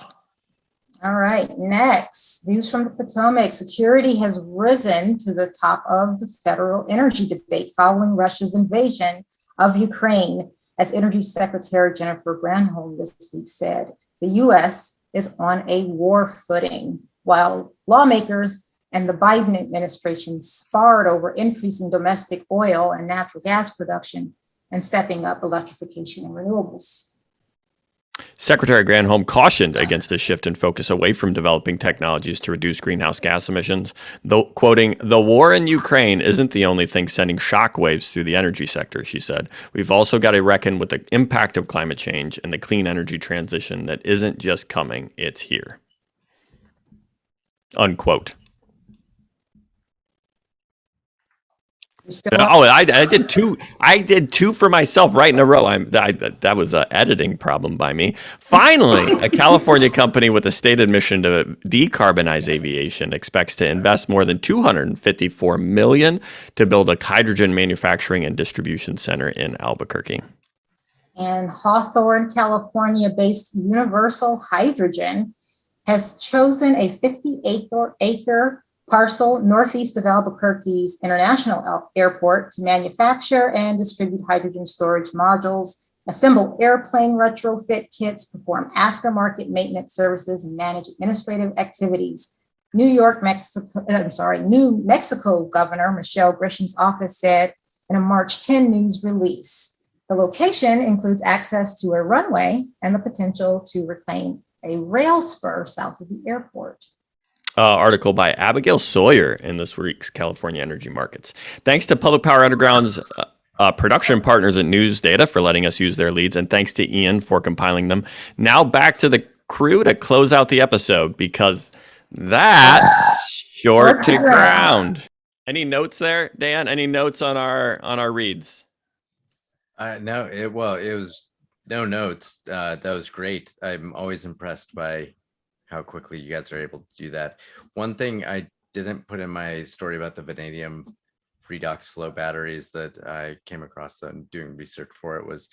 All right, next, news from the Potomac. Security has risen to the top of the federal energy debate following Russia's invasion of Ukraine. As Energy Secretary Jennifer Granholm this week said, the U.S. is on a war footing, while lawmakers and the Biden administration sparred over increasing domestic oil and natural gas production and stepping up electrification and renewables.
Secretary Granholm cautioned against a shift in focus away from developing technologies to reduce greenhouse gas emissions, though quoting, "The war in Ukraine isn't the only thing sending shockwaves through the energy sector," she said. "We've also got to reckon with the impact of climate change and the clean energy transition that isn't just coming, it's here." Unquote. I did two. I did two for myself right in a row. That was an editing problem by me. Finally, a California company with a stated mission to decarbonize aviation expects to invest more than $254 million to build a hydrogen manufacturing and distribution center in Albuquerque.
And Hawthorne, California-based Universal Hydrogen has chosen a 50-acre parcel northeast of Albuquerque's International Airport to manufacture and distribute hydrogen storage modules, assemble airplane retrofit kits, perform aftermarket maintenance services, and manage administrative activities. New Mexico Governor Michelle Grisham's office said in a March 10 news release. The location includes access to a runway and the potential to reclaim a rail spur south of the airport.
Article by Abigail Sawyer in this week's California Energy Markets. Thanks to Public Power Underground's production partners at NewsData for letting us use their leads, and thanks to Ian for compiling them. Now back to the crew to close out the episode, because that's short to ground. Any notes there, Dan? Any notes on our reads?
No, it was no notes. That was great. I'm always impressed by how quickly you guys are able to do that. One thing I didn't put in my story about the vanadium redox flow batteries that I came across on doing research for it was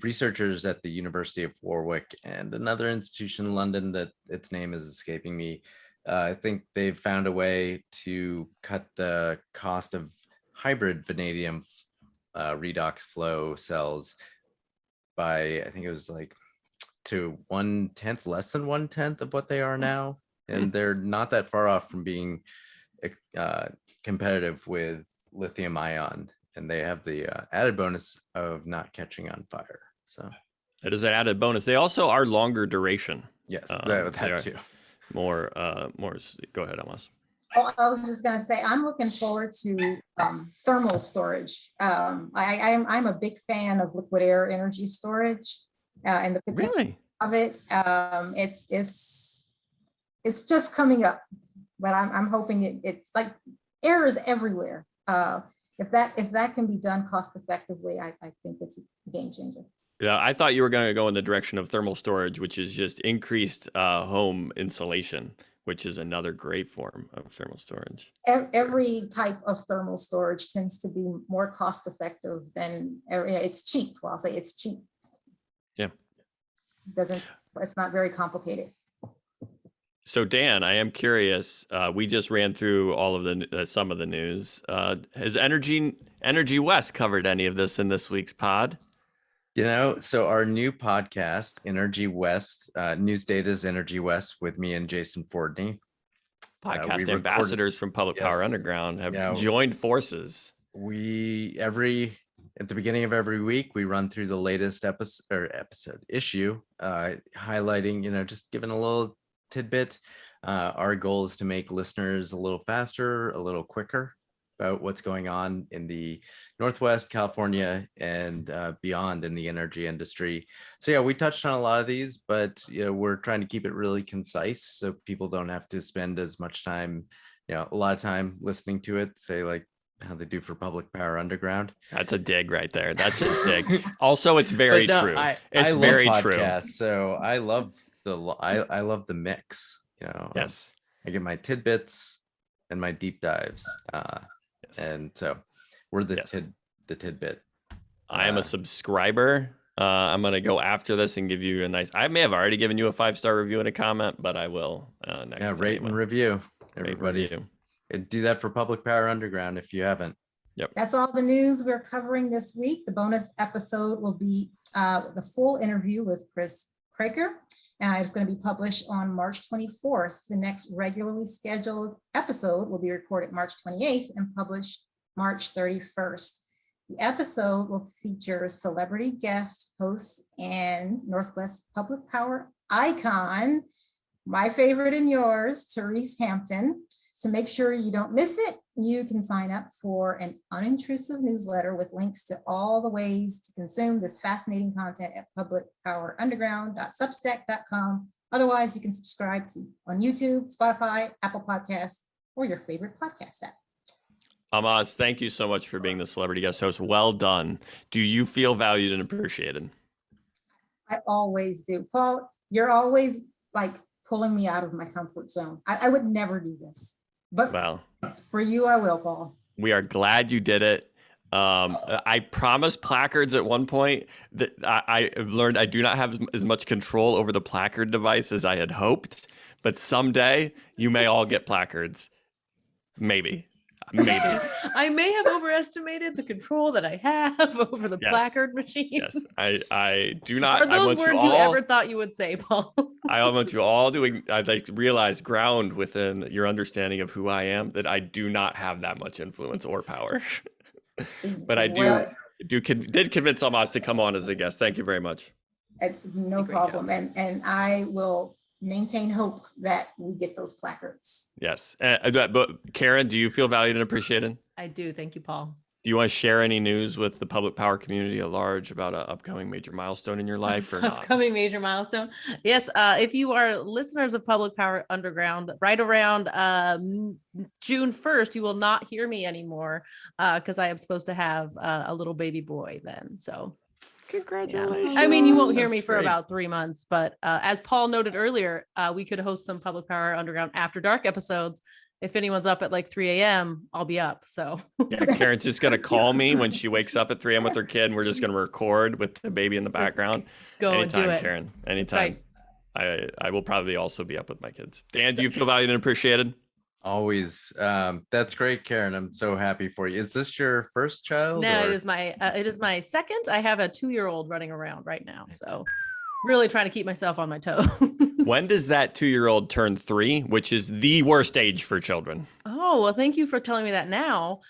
researchers at the University of Warwick and another institution in London that its name is escaping me. I think they've found a way to cut the cost of hybrid vanadium redox flow cells by, I think it was like to 1/10, less than 1/10 of what they are now. And they're not that far off from being competitive with lithium ion. And they have the added bonus of not catching on fire. So
it is an added bonus. They also are longer duration.
Yes, that too.
More. Go ahead, Almost.
Oh, I was just going to say, I'm looking forward to thermal storage. I'm a big fan of liquid air energy storage. And the potential of it, it's just coming up, but I'm hoping it's like air is everywhere. If that can be done cost effectively, I think it's a game changer.
Yeah, I thought you were going to go in the direction of thermal storage, which is just increased home insulation, which is another great form of thermal storage.
Every type of thermal storage tends to be more cost effective than it's cheap. Well, I'll say it's cheap.
Yeah.
It's not very complicated.
So Dan, I am curious. We just ran through all of the some of the news. Has Energy West covered any of this in this week's pod?
So our new podcast, Energy West, NewsData's Energy West, with me and Jason Fordney.
Podcast ambassadors from Public Power Underground have joined forces. At the beginning of every week, we run through the latest issue, highlighting, just giving a little tidbit. Our goal is to make listeners a little faster, a little quicker,
about what's going on in the Northwest, California, and beyond in the energy industry. So yeah, we touched on a lot of these, but we're trying to keep it really concise so people don't have to spend as much time, a lot of time listening to it, say like how they do for Public Power Underground.
That's a dig right there. That's a dig. Also, it's very true. It's
I
very
love
true.
podcasts, so I love I love the mix.
Yes.
I get my tidbits and my deep dives,
Yes.
and so we're the
Yes.
the tidbit.
I am a subscriber. I'm going to go after this and give you I may have already given you a 5-star review and a comment, but I will next.
Yeah, rate and review, everybody.
Review.
Do that for Public Power Underground if you haven't.
That's all the news we're covering this week. The bonus episode will be the full interview with Chris Kroeker. It's going to be published on March 24th. The next regularly scheduled episode will be recorded March 28th and published March 31st. The episode will feature celebrity guest host and Northwest Public Power icon, my favorite and yours, Therese Hampton. To make sure you don't miss it, you can sign up for an unintrusive newsletter with links to all the ways to consume this fascinating content at publicpowerunderground.substack.com. Otherwise, you can subscribe to on YouTube, Spotify, Apple Podcasts, or your favorite podcast app.
Ahlmahz, thank you so much for being the celebrity guest host. Well done. Do you feel valued and appreciated?
I always do. Paul, you're always like pulling me out of my comfort zone. I would never do this. But
Well,
for you, I will, Paul.
we are glad you did it. I promised placards at one point that I've learned I do not have as much control over the placard device as I had hoped, but someday you may all get placards. Maybe.
I may have overestimated the control that I have over the
Yes.
placard machine.
Yes, I do not.
Are
I
those
want
words
you
you
all.
ever thought you would say, Paul?
I want you all to realize, ground within your understanding of who I am, that I do not have that much influence or power. But I did convince Ahlmahz to come on as a guest. Thank you very much.
No
Great
problem. And I will maintain hope that we get those placards.
Yes. But Karen, do you feel valued and appreciated?
I do. Thank you, Paul.
Do you want to share any news with the public power community at large about an upcoming major milestone in your life or not?
Upcoming major milestone. Yes. If you are listeners of Public Power Underground, right around June 1st, you will not hear me anymore because I am supposed to have a little baby boy then. So
Congratulations.
I mean, you won't hear
That's
me for
great.
about 3 months, but as Paul noted earlier, we could host some Public Power Underground After Dark episodes. If anyone's up at like 3 a.m., I'll be up. So
Yeah, Karen's just going to call me when she wakes up at 3 a.m. with her kid, and we're just going to record with the baby in the background.
go
Anytime,
and do it.
Karen. Anytime. I will probably also be up with my kids. Dan, do you feel valued and appreciated?
Always. That's great, Karen. I'm so happy for you. Is this your first child?
No,
or-
it is my second. I have a 2-year-old running around right now. So really trying to keep myself on my toes.
When does that 2-year-old turn 3, which is the worst age for children?
Oh, well, thank you for telling me that now.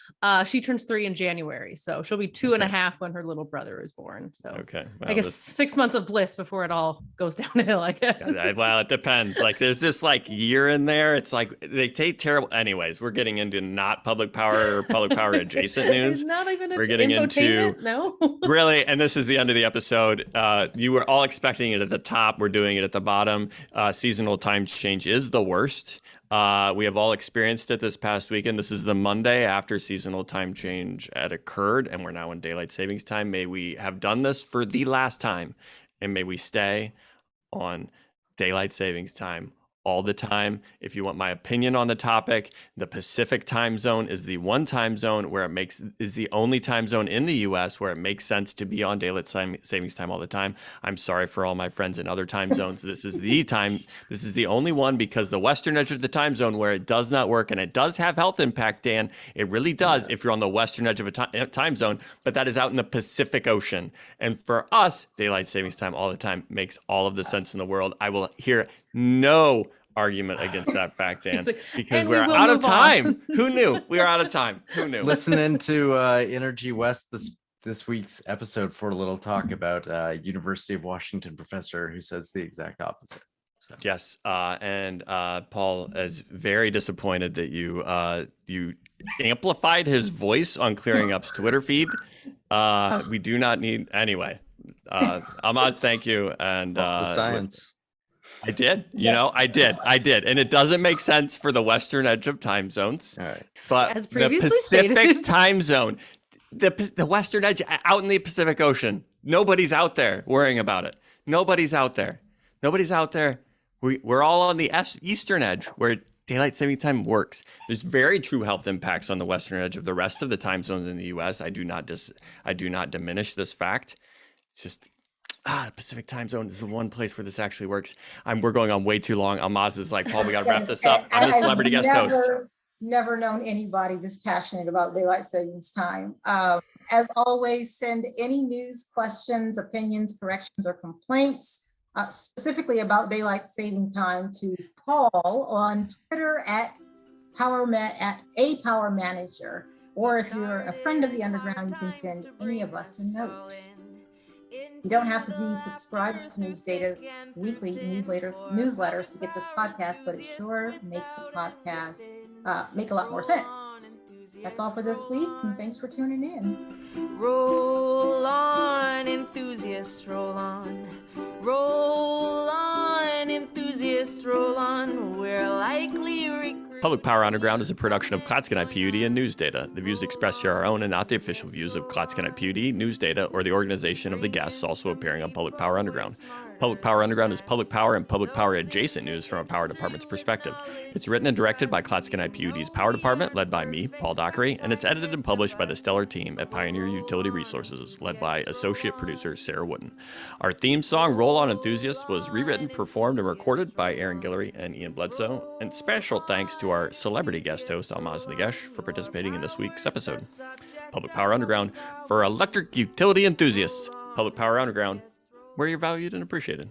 She turns 3 in January. So she'll be 2.5 when her little brother is born. So
Okay.
I
well,
guess
this-
6 months of bliss before it all goes downhill, I guess.
well, it depends. Like there's this like year in there. It's like they take terrible. Anyways, we're getting into not public power or public power adjacent news.
It's not even
We're getting into-
infotainment, no.
Really, and this is the end of the episode. You were all expecting it at the top. We're doing it at the bottom. Seasonal time change is the worst. We have all experienced it this past weekend. This is the Monday after seasonal time change had occurred, and we're now in daylight savings time. May we have done this for the last time, and may we stay on daylight savings time all the time. If you want my opinion on the topic, the Pacific time zone is the one time zone where is the only time zone in the US where it makes sense to be on daylight savings time all the time. I'm sorry for all my friends in other time zones. This is the only one, because the western edge of the time zone where it does not work, and it does have health impact, Dan. It really does if you're on the western edge of a time zone, but that is out in the Pacific Ocean. And for us, daylight savings time all the time makes all of the sense in the world. I will hear no argument against that fact, Dan,
He's like,
because
"And we
we're
will
out of
move on."
time. Who knew? We are out of time. Who knew?
Listening to Energy West this week's episode for a little talk about University of Washington professor who says the exact opposite. So.
Yes, and Paul is very disappointed that you amplified his voice on Clearing Up's Twitter feed. We do not need anyway. Ahlmahz, thank you. And
The science.
I did, I did. And it doesn't make sense for the western edge of time zones.
All right.
But
As
the
previously
Pacific
stated.
time zone, the western edge out in the Pacific Ocean, nobody's out there worrying about it. Nobody's out there. We're all on the eastern edge where daylight saving time works. There's very true health impacts on the western edge of the rest of the time zones in the U.S. I do not diminish this fact. It's just the Pacific time zone is the one place where this actually works. We're going on way too long. Ahlmahz is like, Paul, we got to wrap this up. I'm the celebrity guest host.
Never known anybody this passionate about daylight savings time. As always, send any news, questions, opinions, corrections, or complaints specifically about daylight saving time to Paul on Twitter at a Power Manager, or if you're a friend of the Underground, you can send any of us a note. You don't have to be subscribed to NewsData weekly newsletters to get this podcast, but it sure makes the podcast make a lot more sense. That's all for this week, and thanks for tuning in.
Roll on, enthusiasts, roll on. Roll on, enthusiasts, roll on. We're likely
Public Power Underground is a production of Klatskin IPUD and NewsData. The views expressed here are our own and not the official views of Klatskin IPUD, NewsData, or the organization of the guests also appearing on Public Power Underground. Public Power Underground is public power and public power adjacent news from a power department's perspective. It's written and directed by Klatskin IPUD's Power Department, led by me, Paul Dockery, and it's edited and published by the stellar team at Pioneer Utility Resources, led by associate producer Sarah Wooden. Our theme song, Roll On Enthusiasts, was rewritten, performed, and recorded by Arin Guillory and Ian Bledsoe. And special thanks to our celebrity guest host, Ahlmahz Negash, for participating in this week's episode. Public Power Underground for electric utility enthusiasts. Public Power Underground, where you're valued and appreciated.